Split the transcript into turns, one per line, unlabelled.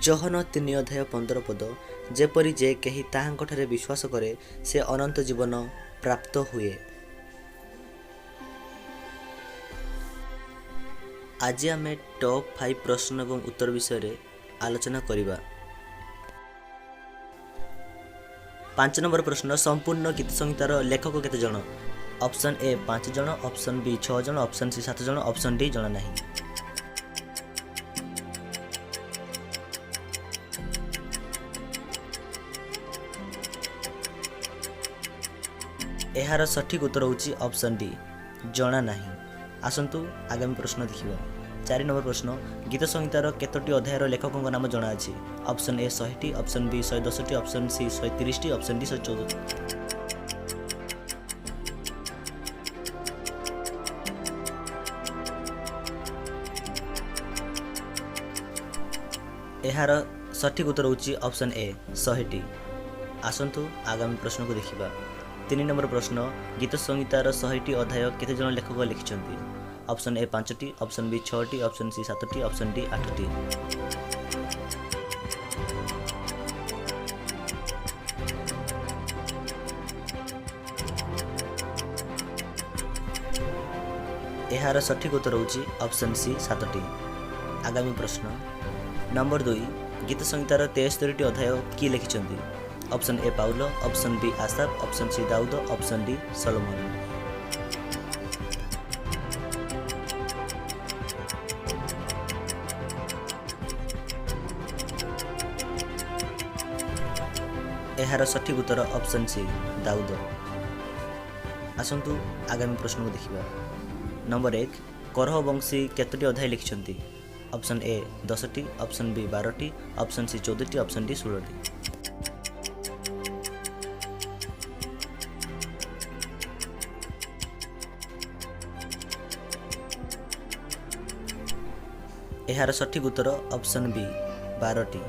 John 3 ଅଧ୍ୟାୟ 15 ପଦ, ଯେପରି ଯେ କେହି ତାହାଙ୍କଠାରେ ବିଶ୍ୱାସ କରେ ସେ ଅନନ୍ତ ଜୀବନ ପ୍ରାପ୍ତ ହୁଏ। ଆଜି ଆମେ ଟପ୍ 5 ପ୍ରଶ୍ନ ଏବଂ ଉତ୍ତର ବିଷୟରେ ଆଲୋଚନା କରିବା। 5 ନମ୍ବର ପ୍ରଶ୍ନ, ସମ୍ପୂର୍ଣ୍ଣ ଗୀତ ସଂହିତାର ଲେଖକ କେତେ ଜଣ? ଅପସନ୍ ଏ 5 ଜଣ, ଅପସନ୍ ବି 6 ଜଣ, ଅପସନ୍ ସି 7 ଜଣ, ଅପସନ୍ ଡି ଜଣା ନାହିଁ। ଏହାର ସଠିକ୍ ଉତ୍ତର ହେଉଛି ଅପସନ୍ ଡି, ଜଣା ନାହିଁ। ଆସନ୍ତୁ ଆଗାମୀ ପ୍ରଶ୍ନ ଦେଖିବା। 4 ନମ୍ବର ପ୍ରଶ୍ନ, ଗୀତ ସଂହିତାର କେତୋଟି ଅଧ୍ୟାୟର ଲେଖକଙ୍କ ନାମ ଜଣାଅଛି? ଅପସନ୍ ଏ 100ଟି, ଅପସନ୍ ବି 110ଟି, ଅପସନ୍ ସି 130ଟି, ଅପସନ୍ ଡି 114ଟି। ଏହାର ସଠିକ୍ ଉତ୍ତର ହେଉଛି ଅପସନ୍ ଏ 100ଟି। ଆସନ୍ତୁ ଆଗାମୀ ପ୍ରଶ୍ନକୁ ଦେଖିବା। 3 ନମ୍ବର ପ୍ରଶ୍ନ, ଗୀତ ସଂହିତାର 100ଟି ଅଧ୍ୟାୟ କେତେ ଜଣ ଲେଖକ ଲେଖିଛନ୍ତି? ଅପସନ୍ ଏ 5ଟି, ଅପସନ୍ ବି 6ଟି, ଅପସନ୍ ସି 7ଟି, ଅପସନ୍ ଡି 8ଟି। ଏହାର ସଠିକ୍ ଉତ୍ତର ହେଉଛି ଅପସନ୍ ସି 7ଟି। ଆଗାମୀ ପ୍ରଶ୍ନ ନମ୍ବର 2, ଗୀତ ସଂହିତାର 73ଟି ଅଧ୍ୟାୟ କିଏ ଲେଖିଛନ୍ତି? Option A Paul, option B Asaph, option C ଦାଉଦ, ଅପସନ୍ ଡି ସଲୋମନ। ଏହାର ସଠିକ୍ ଉତ୍ତର ଅପସନ୍ ସି ଦାଉଦ। ଆସନ୍ତୁ ଆଗାମୀ ପ୍ରଶ୍ନକୁ ଦେଖିବା। ନମ୍ବର 1, କରହ ବଂଶୀ କେତୋଟି ଅଧ୍ୟାୟ ଲେଖିଛନ୍ତି? ଅପସନ୍ ଏ 10ଟି, ଅପସନ୍ ବି 12ଟି, ଅପସନ୍ ସି 14ଟି, ଅପସନ୍ ଡି 16ଟି। ଏହାର ସଠିକ୍ ଉତ୍ତର ଅପସନ୍ ବି 12ଟି।